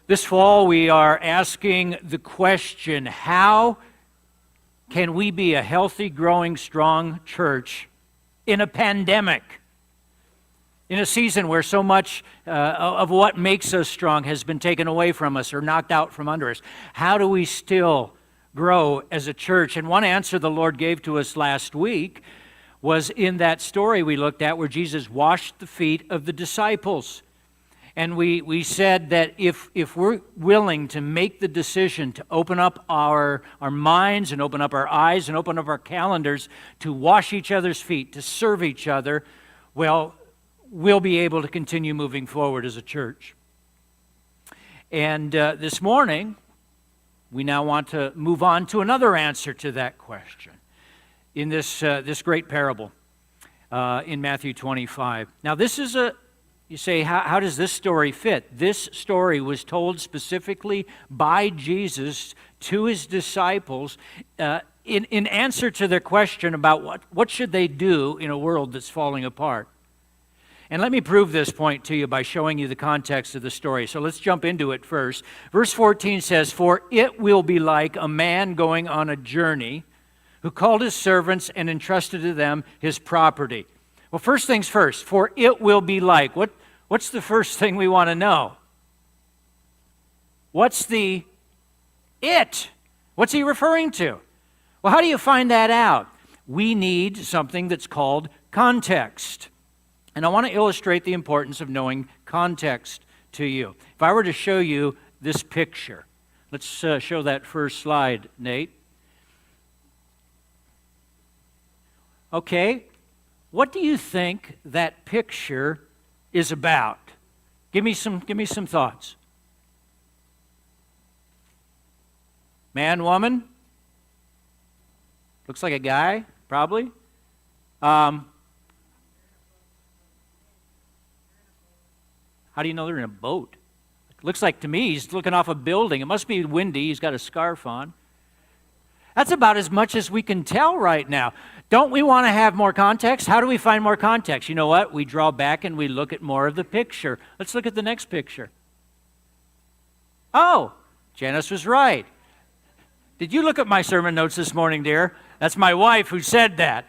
This fall, we are asking the question, how can we be a healthy, growing, strong church in a pandemic? In a season where so much of what makes us strong has been taken away from us or knocked out from under us. How do we still grow as a church? And one answer the Lord gave to us last week was in that story we looked at where Jesus washed the feet of the disciples. And we said that if we're willing to make the decision to open up our minds and open up our eyes and open up our calendars to wash each other's feet, to serve each other, well, we'll be able to continue moving forward as a church. And this morning, we now want to move on to another answer to that question in this great parable in Matthew 25. Now, this is you say, how does this story fit? This story was told specifically by Jesus to his disciples in answer to their question about what should they do in a world that's falling apart. And let me prove this point to you by showing you the context of the story. So let's jump into it first. Verse 14 says, "For it will be like a man going on a journey who called his servants and entrusted to them his property." Well, first things first, for it will be like. What's the first thing we want to know? What's the it? What's he referring to? Well, how do you find that out? We need something that's called context. And I want to illustrate the importance of knowing context to you. If I were to show you this picture, let's show that first slide, Nate. Okay, what do you think that picture is about? Give me some thoughts. Man, woman? Looks like a guy, probably. How do you know they're in a boat? Looks like to me he's looking off a building. It must be windy. He's got a scarf on. That's about as much as we can tell right now. Don't we want to have more context? How do we find more context? You know what? We draw back and we look at more of the picture. Let's look at the next picture. Oh, Janice was right. Did you look at my sermon notes this morning, dear? That's my wife who said that.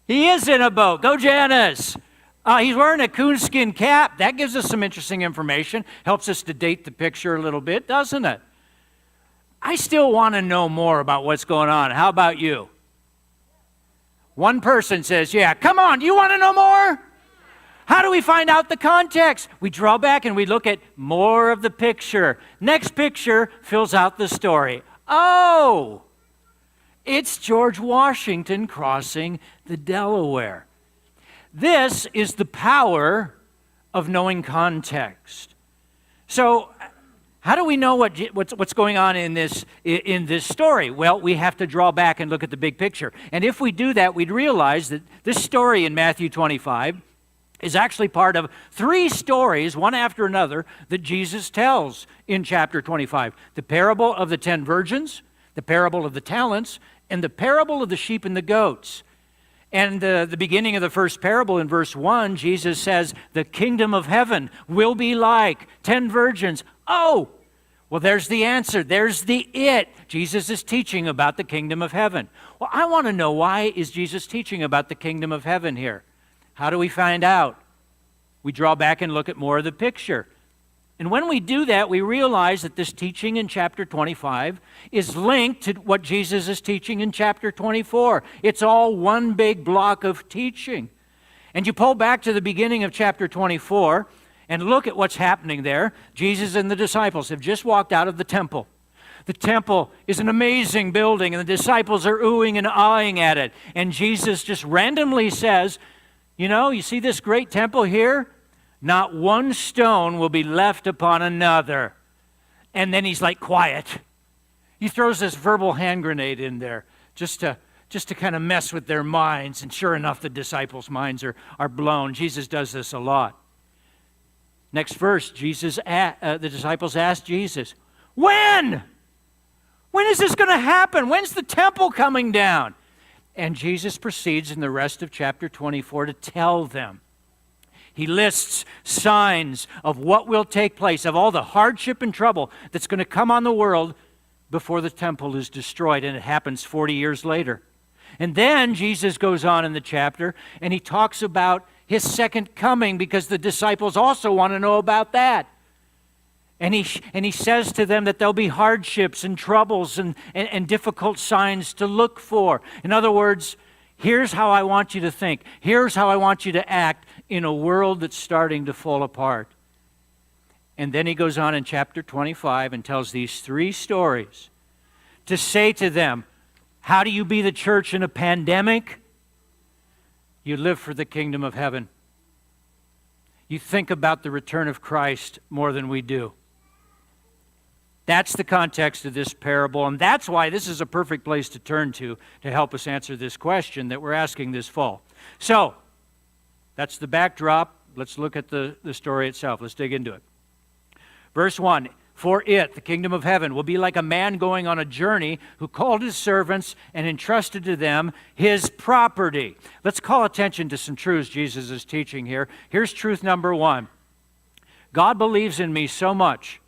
He is in a boat. Go, Janice. He's wearing a coonskin cap. That gives us some interesting information. Helps us to date the picture a little bit, doesn't it? I still want to know more about what's going on. How about you? One person says, yeah, come on, do you want to know more? How do we find out the context? We draw back and we look at more of the picture. Next picture fills out the story. Oh, it's George Washington crossing the Delaware. This is the power of knowing context. So, how do we know what's going on in this story? Well, we have to draw back and look at the big picture. And if we do that, we'd realize that this story in Matthew 25 is actually part of three stories, one after another, that Jesus tells in chapter 25. The parable of the 10 virgins, the parable of the talents, and the parable of the sheep and the goats. And the beginning of the first parable in verse 1, Jesus says, the kingdom of heaven will be like 10 virgins. Oh, well, there's the answer. There's the it. Jesus is teaching about the kingdom of heaven. Well, I want to know, why is Jesus teaching about the kingdom of heaven here? How do we find out? We draw back and look at more of the picture. And when we do that, we realize that this teaching in chapter 25 is linked to what Jesus is teaching in chapter 24. It's all one big block of teaching. And you pull back to the beginning of chapter 24 and look at what's happening there. Jesus and the disciples have just walked out of the temple. The temple is an amazing building, and the disciples are oohing and aahing at it. And Jesus just randomly says, you see this great temple here? Not one stone will be left upon another. And then he's like, quiet. He throws this verbal hand grenade in there just to kind of mess with their minds. And sure enough, the disciples' minds are blown. Jesus does this a lot. Next verse, the disciples asked Jesus, when? When is this going to happen? When's the temple coming down? And Jesus proceeds in the rest of chapter 24 to tell them. He lists signs of what will take place, of all the hardship and trouble that's going to come on the world before the temple is destroyed, and it happens 40 years later. And then Jesus goes on in the chapter, and he talks about his second coming, because the disciples also want to know about that. And he says to them that there'll be hardships and troubles and difficult signs to look for. In other words, here's how I want you to think. Here's how I want you to act in a world that's starting to fall apart. And then he goes on in chapter 25 and tells these 3 stories to say to them, how do you be the church in a pandemic? You live for the kingdom of heaven. You think about the return of Christ more than we do. That's the context of this parable, and that's why this is a perfect place to turn to help us answer this question that we're asking this fall. So, that's the backdrop. Let's look at the story itself. Let's dig into it. Verse 1, for it, the kingdom of heaven, will be like a man going on a journey who called his servants and entrusted to them his property. Let's call attention to some truths Jesus is teaching here. Here's truth number 1. God believes in me so much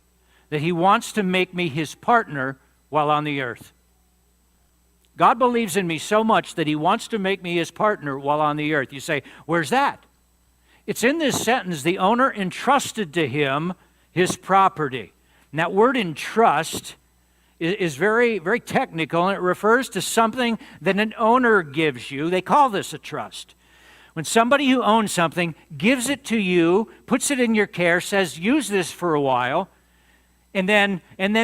that he wants to make me his partner while on the earth. God believes in me so much that he wants to make me his partner while on the earth. You say, where's that? It's in this sentence, the owner entrusted to him his property. And that word entrust is very, very technical, and it refers to something that an owner gives you. They call this a trust. When somebody who owns something gives it to you, puts it in your care, says, use this for a while, and then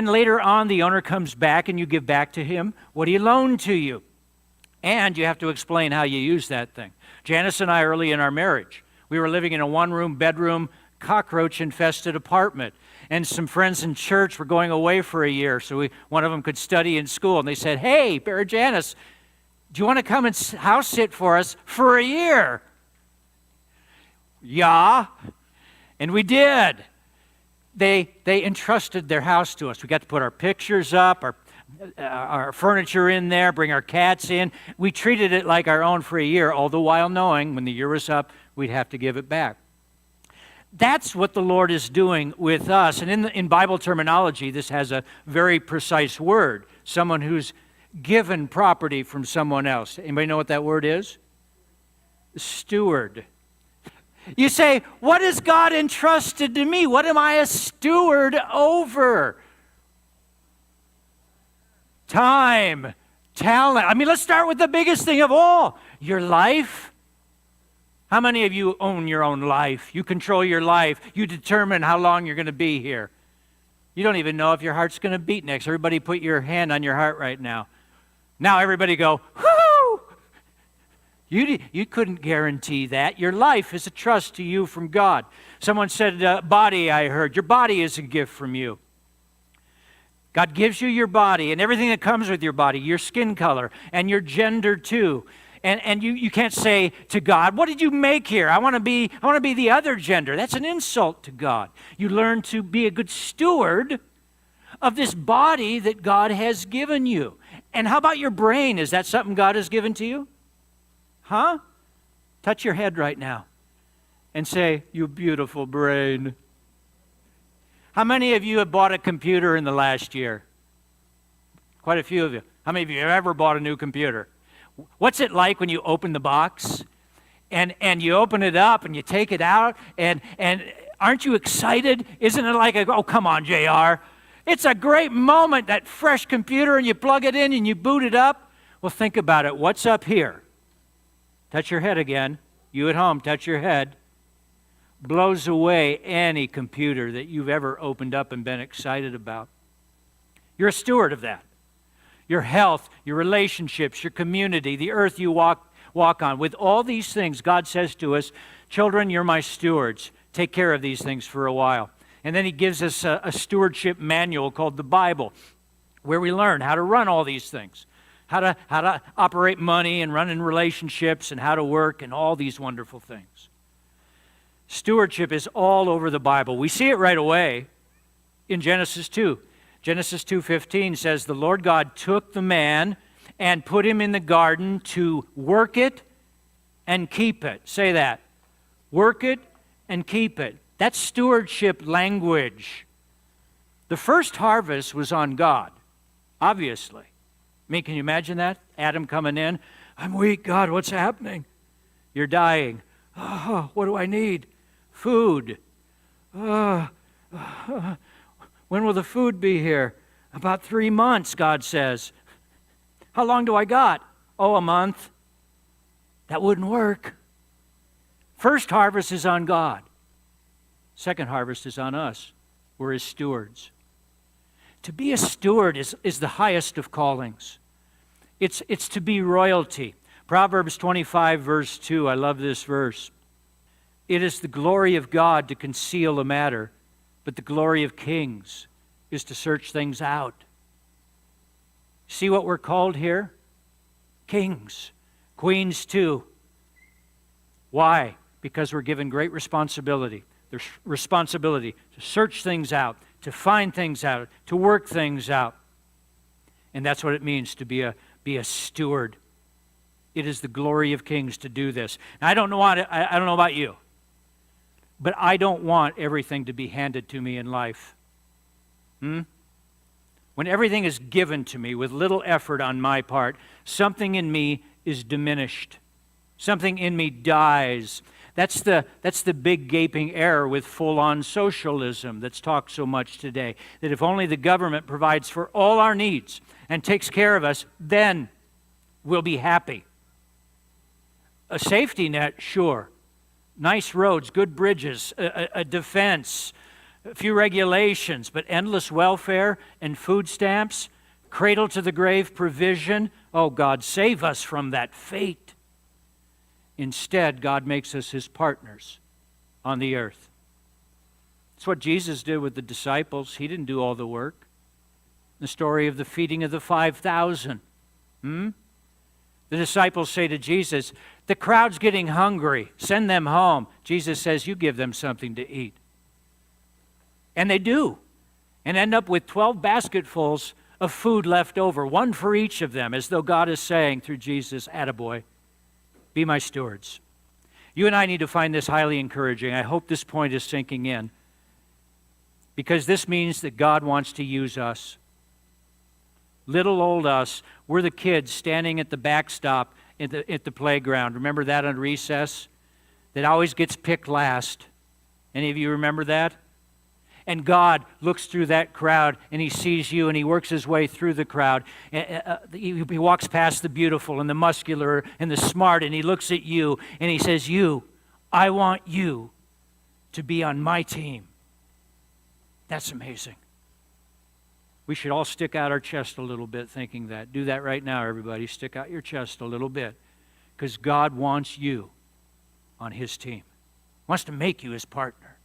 later on the owner comes back and you give back to him what he loaned to you. And you have to explain how you use that thing. Janice and I, early in our marriage, we were living in a one-room, bedroom, cockroach-infested apartment. And some friends in church were going away for a year, so one of them could study in school. And they said, hey, Barry Janice, do you want to come and house sit for us for a year? Yeah. And we did. They entrusted their house to us. We got to put our pictures up, our furniture in there, bring our cats in. We treated it like our own for a year, all the while knowing when the year was up, we'd have to give it back. That's what the Lord is doing with us. And in Bible terminology, this has a very precise word. Someone who's given property from someone else. Anybody know what that word is? Steward. You say, what has God entrusted to me? What am I a steward over? Time, talent. I mean, let's start with the biggest thing of all, your life. How many of you own your own life? You control your life. You determine how long you're going to be here. You don't even know if your heart's going to beat next. Everybody put your hand on your heart right now. Now everybody go, whoo! You couldn't guarantee that. Your life is a trust to you from God. Someone said, body, I heard. Your body is a gift from you. God gives you your body and everything that comes with your body, your skin color and your gender too. And you can't say to God, what did you make here? I want to be the other gender. That's an insult to God. You learn to be a good steward of this body that God has given you. And how about your brain? Is that something God has given to you? Huh? Touch your head right now and say, you beautiful brain. How many of you have bought a computer in the last year? Quite a few of you. How many of you have ever bought a new computer? What's it like when you open the box and you open it up and you take it out and aren't you excited? Isn't it like, oh, come on, JR. It's a great moment, that fresh computer, and you plug it in and you boot it up. Well, think about it. What's up here? Touch your head again. You at home, touch your head. Blows away any computer that you've ever opened up and been excited about. You're a steward of that. Your health, your relationships, your community, the earth you walk on. With all these things, God says to us, children, you're my stewards. Take care of these things for a while. And then he gives us a stewardship manual called the Bible, where we learn how to run all these things, how to operate money and run in relationships and how to work and all these wonderful things. Stewardship is all over the Bible. We see it right away in Genesis 2. Genesis 2:15 says, the Lord God took the man and put him in the garden to work it and keep it. Say that. Work it and keep it. That's stewardship language. The first harvest was on God, obviously. I mean, can you imagine that? Adam coming in, I'm weak, God, what's happening? You're dying. Oh, what do I need? Food. When will the food be here? About 3 months, God says. How long do I got? Oh, a month. That wouldn't work. First harvest is on God. Second harvest is on us. We're His stewards. To be a steward is the highest of callings. It's to be royalty. Proverbs 25, verse 2, I love this verse. It is the glory of God to conceal a matter, but the glory of kings is to search things out. See what we're called here? Kings. Queens too. Why? Because we're given great responsibility. There's responsibility to search things out, to find things out, to work things out. And that's what it means to be a steward. It is the glory of kings to do this. Now, I don't know about you, but I don't want everything to be handed to me in life. When everything is given to me with little effort on my part, something in me is diminished. Something in me dies. That's the big gaping error with full-on socialism that's talked so much today. That if only the government provides for all our needs and takes care of us, then we'll be happy. A safety net, sure. Nice roads, good bridges, a defense, a few regulations, but endless welfare and food stamps, cradle to the grave provision. Oh, God, save us from that fate. Instead, God makes us His partners on the earth. That's what Jesus did with the disciples. He didn't do all the work. The story of the feeding of the 5,000. The disciples say to Jesus, the crowd's getting hungry. Send them home. Jesus says, you give them something to eat. And they do. And end up with 12 basketfuls of food left over, one for each of them, as though God is saying through Jesus, attaboy, be my stewards. You and I need to find this highly encouraging. I hope this point is sinking in, because this means that God wants to use us. Little old us, we're the kids standing at the backstop at the playground. Remember that on recess? That always gets picked last. Any of you remember that? And God looks through that crowd and He sees you and He works His way through the crowd. He walks past the beautiful and the muscular and the smart, and He looks at you and He says, I want you to be on my team. That's amazing. We should all stick out our chest a little bit thinking that. Do that right now, everybody. Stick out your chest a little bit, because God wants you on His team. He wants to make you His partner.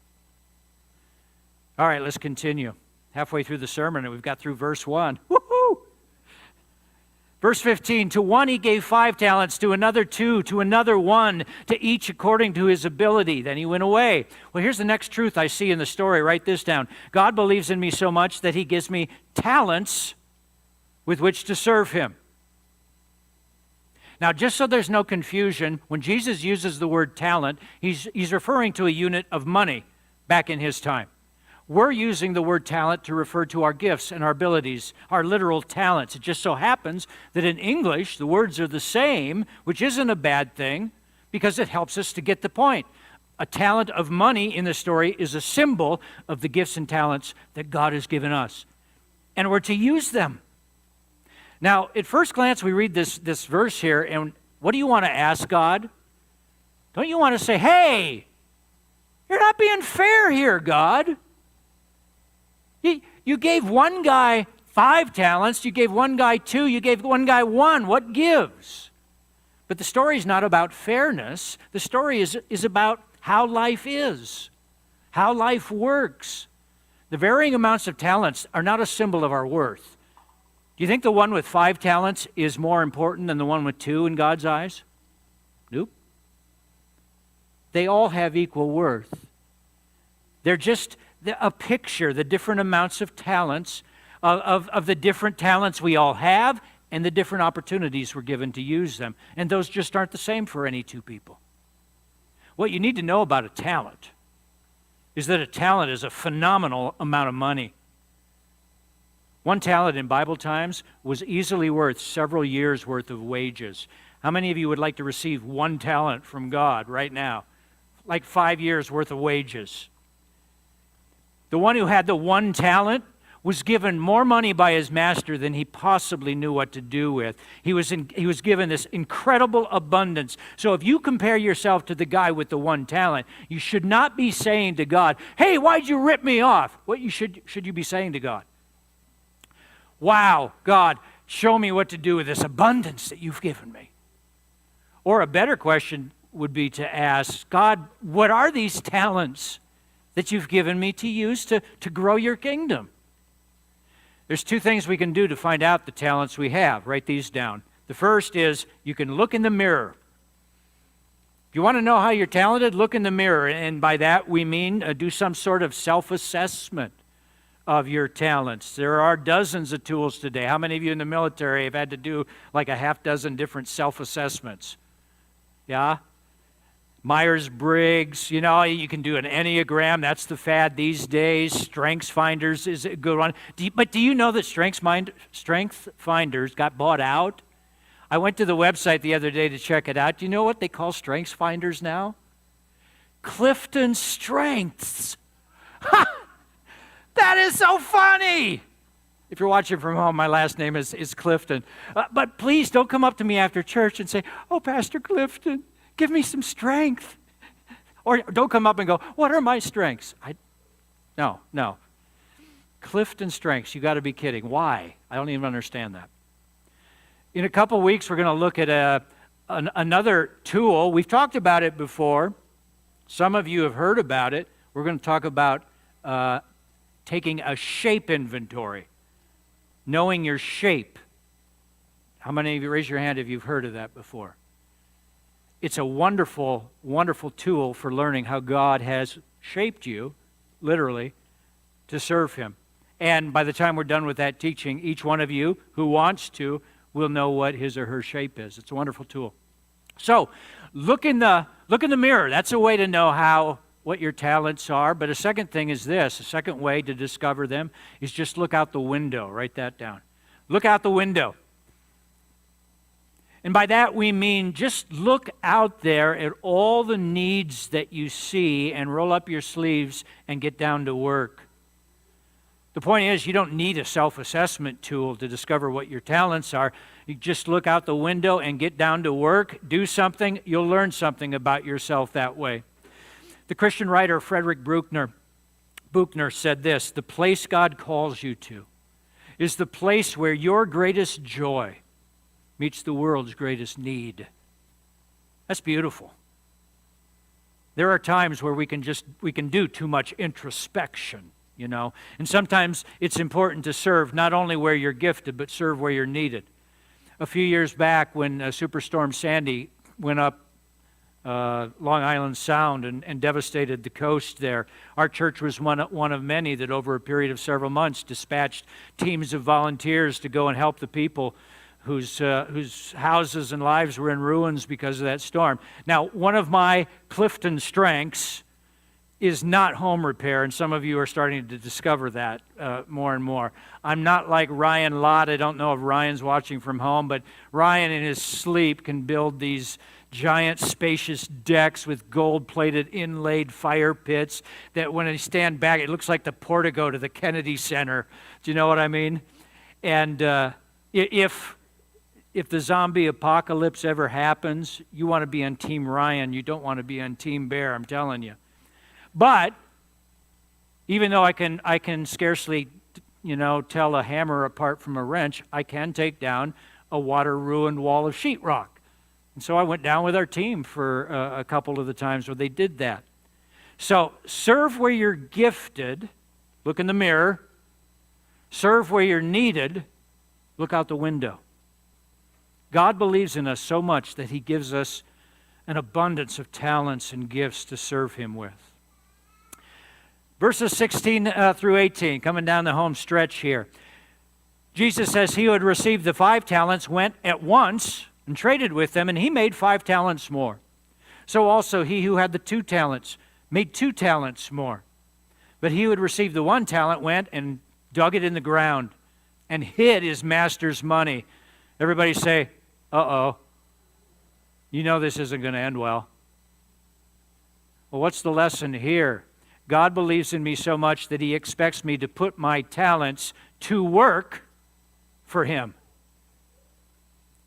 All right, let's continue. Halfway through the sermon, and we've got through verse 1. Woohoo! Verse 15, to one He gave 5 talents, to another 2, to another 1, to each according to his ability. Then He went away. Well, here's the next truth I see in the story. Write this down. God believes in me so much that He gives me talents with which to serve Him. Now, just so there's no confusion, when Jesus uses the word talent, he's referring to a unit of money back in His time. We're using the word talent to refer to our gifts and our abilities, our literal talents. It just so happens that in English, the words are the same, which isn't a bad thing, because it helps us to get the point. A talent of money in the story is a symbol of the gifts and talents that God has given us. And we're to use them. Now, at first glance, we read this verse here, and what do you want to ask God? Don't you want to say, hey, you're not being fair here, God. You gave one guy 5 talents, you gave one guy 2, you gave one guy 1. What gives? But the story is not about fairness. The story is about how life is, how life works. The varying amounts of talents are not a symbol of our worth. Do you think the one with 5 talents is more important than the one with 2 in God's eyes? Nope. They all have equal worth. They're just a picture, the different amounts of talents, of the different talents we all have and the different opportunities we're given to use them. And those just aren't the same for any 2 people. What you need to know about a talent is that a talent is a phenomenal amount of money. One talent in Bible times was easily worth several years' worth of wages. How many of you would like to receive one talent from God right now? Like 5 years' worth of wages. The one who had the one talent was given more money by his master than he possibly knew what to do with. He was given this incredible abundance. So if you compare yourself to the guy with the one talent, you should not be saying to God, "Hey, why'd you rip me off?" What should you be saying to God? "Wow, God, show me what to do with this abundance that you've given me." Or a better question would be to ask, "God, what are these talents that you've given me to use to grow your kingdom?" There's two things we can do to find out the talents we have. Write these down. The first is you can look in the mirror. If you want to know how you're talented, look in the mirror. And by that we mean do some sort of self-assessment of your talents. There are dozens of tools today. How many of you in the military have had to do like a half dozen different self-assessments? Yeah? Myers-Briggs, you can do an Enneagram. That's the fad these days. Strengths Finders is a good one. But do you know that Strengths Finders got bought out? I went to the website the other day to check it out. Do you know what they call Strengths Finders now? Clifton Strengths. That is so funny. If you're watching from home, my last name is Clifton. But please don't come up to me after church and say, "Oh, Pastor Clifton, give me some strength." Or don't come up and go, "What are my strengths?" No. Clifton Strengths, you got to be kidding. Why? I don't even understand that. In a couple weeks, we're going to look at another tool. We've talked about it before. Some of you have heard about it. We're going to talk about taking a shape inventory, knowing your shape. How many of you, raise your hand if you've heard of that before? It's a wonderful, wonderful tool for learning how God has shaped you, literally, to serve Him. And by the time we're done with that teaching, each one of you who wants to will know what his or her shape is. It's a wonderful tool. So, look in the mirror. That's a way to know what your talents are. But a second thing is this. A second way to discover them is just look out the window. Write that down. Look out the window. And by that we mean just look out there at all the needs that you see and roll up your sleeves and get down to work. The point is, you don't need a self-assessment tool to discover what your talents are. You just look out the window and get down to work, do something, you'll learn something about yourself that way. The Christian writer Frederick Buechner said this: "The place God calls you to is the place where your greatest joy meets the world's greatest need." That's beautiful. There are times where we can do too much introspection, and sometimes it's important to serve not only where you're gifted, but serve where you're needed. A few years back when Superstorm Sandy went up Long Island Sound and devastated the coast there, our church was one of many that over a period of several months dispatched teams of volunteers to go and help the people whose houses and lives were in ruins because of that storm. Now, one of my Clifton strengths is not home repair, and some of you are starting to discover that more and more. I'm not like Ryan Lott. I don't know if Ryan's watching from home, but Ryan in his sleep can build these giant spacious decks with gold-plated inlaid fire pits that when I stand back, it looks like the portico to the Kennedy Center. Do you know what I mean? And if the zombie apocalypse ever happens, you want to be on Team Ryan. You don't want to be on Team Bear, I'm telling you. But even though I can scarcely, tell a hammer apart from a wrench, I can take down a water-ruined wall of sheetrock. And so I went down with our team for a couple of the times where they did that. So serve where you're gifted. Look in the mirror. Serve where you're needed. Look out the window. God believes in us so much that He gives us an abundance of talents and gifts to serve Him with. Verses 16 through 18, coming down the home stretch here. Jesus says, "He who had received the 5 talents went at once and traded with them, and he made 5 talents more. So also he who had the 2 talents made 2 talents more. But he who had received the 1 talent went and dug it in the ground and hid his master's money. Everybody say, uh-oh. You know this isn't going to end well. Well, what's the lesson here? God believes in me so much that he expects me to put my talents to work for him.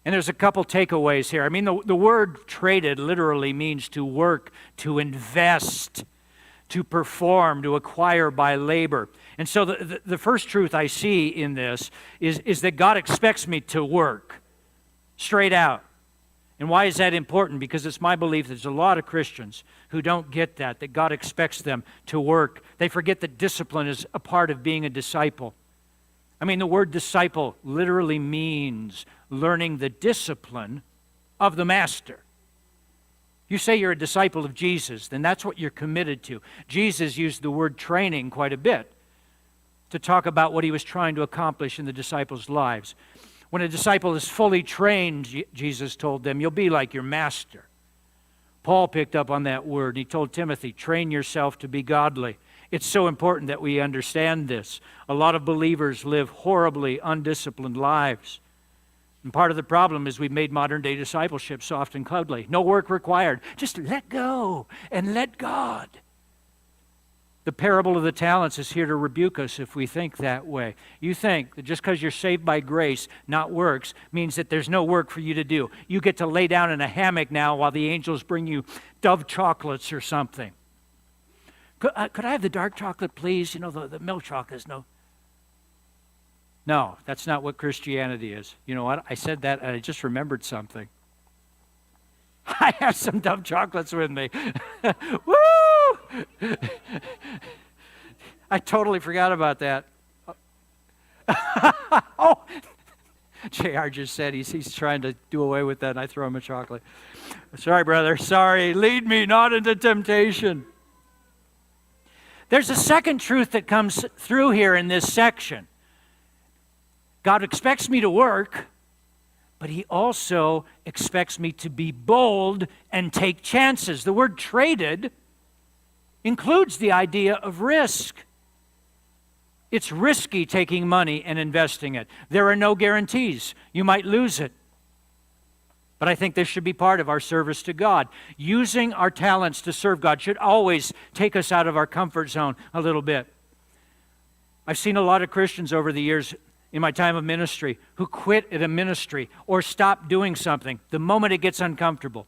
And there's a couple takeaways here. I mean, the word traded literally means to work, to invest, to perform, to acquire by labor. And so the first truth I see in this is that God expects me to work straight out. And why is that important? Because it's my belief there's a lot of Christians who don't get that God expects them to work. They forget that discipline is a part of being a disciple. I mean, the word disciple literally means learning the discipline of the master. You say you're a disciple of Jesus, then that's what you're committed to. Jesus used the word training quite a bit to talk about what he was trying to accomplish in the disciples' lives. When a disciple is fully trained, Jesus told them, you'll be like your master. Paul picked up on that word. He told Timothy, train yourself to be godly. It's so important that we understand this. A lot of believers live horribly undisciplined lives. And part of the problem is we've made modern-day discipleship soft and cuddly. No work required. Just let go and let God. The parable of the talents is here to rebuke us if we think that way. You think that just because you're saved by grace, not works, means that there's no work for you to do. You get to lay down in a hammock now while the angels bring you Dove chocolates or something. Could I have the dark chocolate, please? You know, the milk chocolates, no. No, that's not what Christianity is. You know what? I said that and I just remembered something. I have some Dove chocolates with me. Woo! I totally forgot about that. Oh, JR just said he's trying to do away with that, and I throw him a chocolate. Sorry, brother. Sorry. Lead me not into temptation. There's a second truth that comes through here in this section. God expects me to work, but he also expects me to be bold and take chances. The word traded includes the idea of risk. It's risky taking money and investing it. There are no guarantees. You might lose it. But I think this should be part of our service to God. Using our talents to serve God should always take us out of our comfort zone a little bit. I've seen a lot of Christians over the years in my time of ministry who quit at a ministry or stop doing something the moment it gets uncomfortable.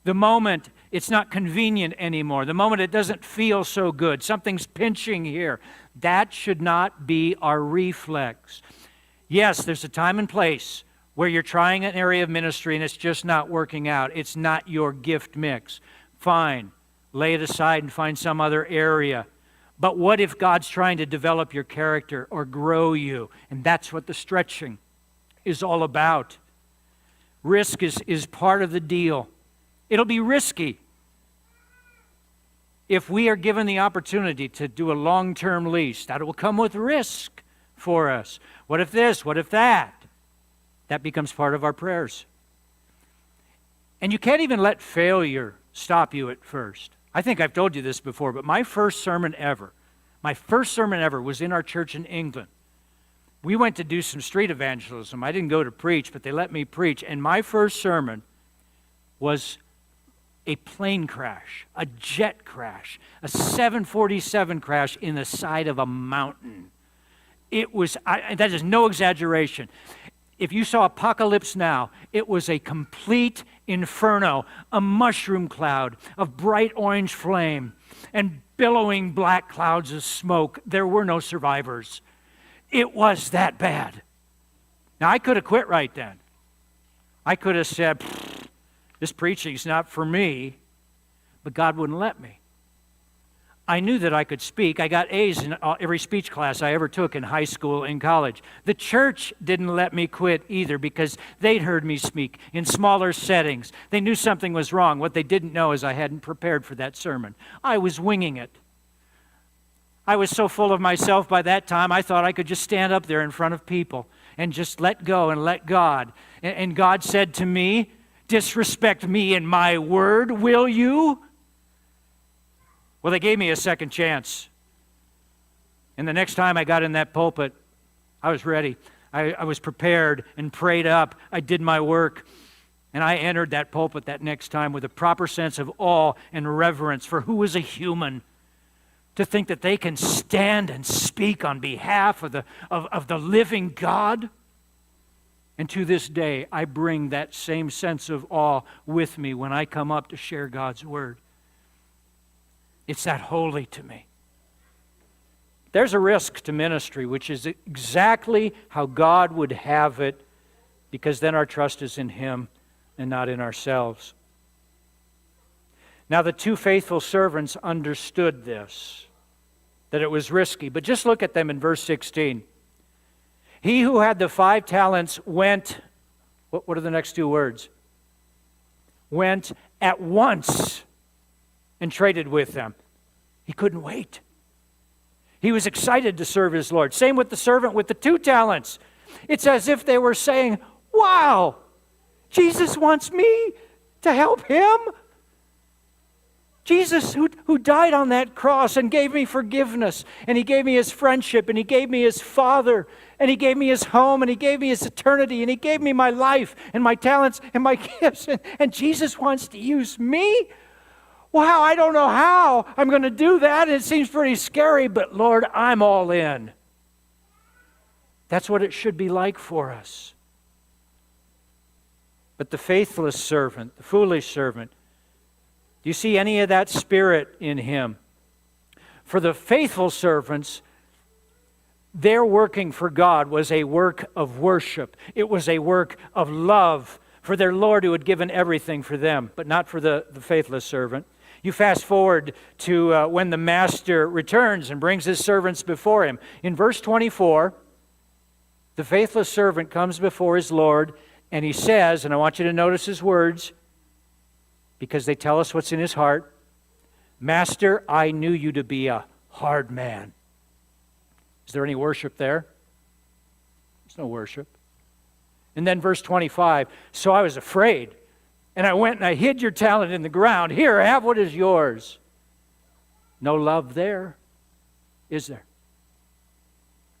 The moment it's not convenient anymore. The moment it doesn't feel so good. Something's pinching here. That should not be our reflex. Yes, there's a time and place where you're trying an area of ministry and it's just not working out. It's not your gift mix. Fine. Lay it aside and find some other area. But what if God's trying to develop your character or grow you? And that's what the stretching is all about. Risk is part of the deal. It'll be risky if we are given the opportunity to do a long-term lease. That will come with risk for us. What if this? What if that? That becomes part of our prayers. And you can't even let failure stop you at first. I think I've told you this before, but my first sermon ever was in our church in England. We went to do some street evangelism. I didn't go to preach, but they let me preach. And my first sermon was a plane crash, a jet crash, a 747 crash in the side of a mountain. It was, that is no exaggeration. If you saw Apocalypse Now, it was a complete inferno, a mushroom cloud of bright orange flame and billowing black clouds of smoke. There were no survivors. It was that bad. Now, I could have quit right then. I could have said, this preaching's not for me, but God wouldn't let me. I knew that I could speak. I got A's in every speech class I ever took in high school and college. The church didn't let me quit either because they'd heard me speak in smaller settings. They knew something was wrong. What they didn't know is I hadn't prepared for that sermon. I was winging it. I was so full of myself by that time, I thought I could just stand up there in front of people and just let go and let God. And God said to me, disrespect me and my word, will you? Well, they gave me a second chance. And the next time I got in that pulpit, I was ready. I was prepared and prayed up. I did my work. And I entered that pulpit that next time with a proper sense of awe and reverence for who is a human, to think that they can stand and speak on behalf of the living God. And to this day, I bring that same sense of awe with me when I come up to share God's Word. It's that holy to me. There's a risk to ministry, which is exactly how God would have it, because then our trust is in Him and not in ourselves. Now, the two faithful servants understood this, that it was risky. But just look at them in verse 16. He who had the 5 talents went, what are the next two words? Went at once and traded with them. He couldn't wait. He was excited to serve his Lord. Same with the servant with the 2 talents. It's as if they were saying, wow, Jesus wants me to help him. Jesus, who died on that cross and gave me forgiveness, and He gave me His friendship, and He gave me His Father, and He gave me His home, and He gave me His eternity, and He gave me my life and my talents and my gifts, and Jesus wants to use me? Wow, I don't know how I'm going to do that. It seems pretty scary, but Lord, I'm all in. That's what it should be like for us. But the faithless servant, the foolish servant, do you see any of that spirit in him? For the faithful servants, their working for God was a work of worship. It was a work of love for their Lord who had given everything for them, but not for the faithless servant. You fast forward to when the master returns and brings his servants before him. In verse 24, the faithless servant comes before his Lord, and he says, and I want you to notice his words, because they tell us what's in his heart. Master, I knew you to be a hard man. Is there any worship there? There's no worship. And then verse 25, so I was afraid, and I went and I hid your talent in the ground. Here, have what is yours. No love there, is there?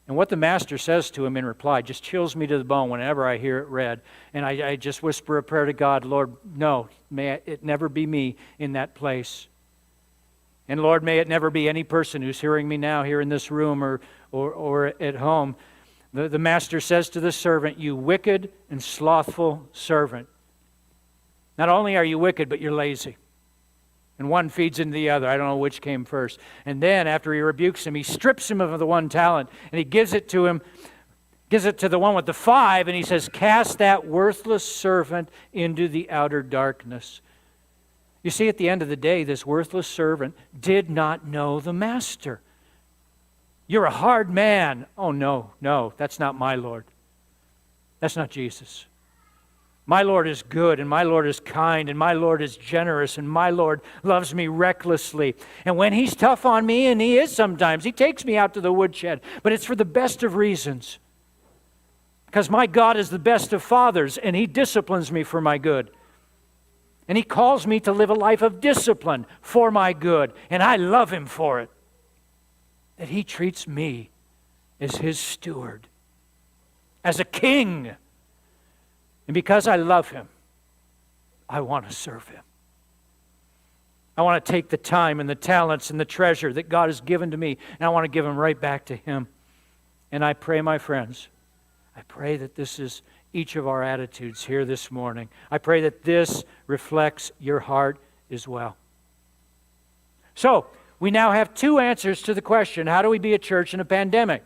And what the master says to him in reply just chills me to the bone whenever I hear it read. And I just whisper a prayer to God, Lord, no, may it never be me in that place. And Lord, may it never be any person who's hearing me now here in this room or at home. The master says to the servant, you wicked and slothful servant. Not only are you wicked, but you're lazy. And one feeds into the other. I don't know which came first. And then after he rebukes him, he strips him of the 1 talent and he gives it to him, gives it to the one with the 5, and he says, cast that worthless servant into the outer darkness. You see, at the end of the day, this worthless servant did not know the master. You're a hard man. Oh, no, that's not my Lord. That's not Jesus. My Lord is good, and my Lord is kind, and my Lord is generous, and my Lord loves me recklessly. And when He's tough on me, and He is sometimes, He takes me out to the woodshed, but it's for the best of reasons. Because my God is the best of fathers, and He disciplines me for my good. And He calls me to live a life of discipline for my good, and I love Him for it. That He treats me as His steward, as a king. And because I love Him, I want to serve Him. I want to take the time and the talents and the treasure that God has given to me, and I want to give them right back to Him. And I pray, my friends, I pray that this is each of our attitudes here this morning. I pray that this reflects your heart as well. So, we now have 2 answers to the question, how do we be a church in a pandemic?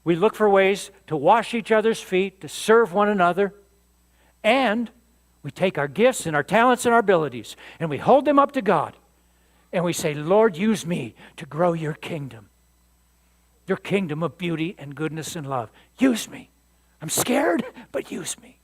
We look for ways to wash each other's feet, to serve one another, and we take our gifts and our talents and our abilities, and we hold them up to God, and we say, Lord, use me to grow your kingdom of beauty and goodness and love. Use me. I'm scared, but use me.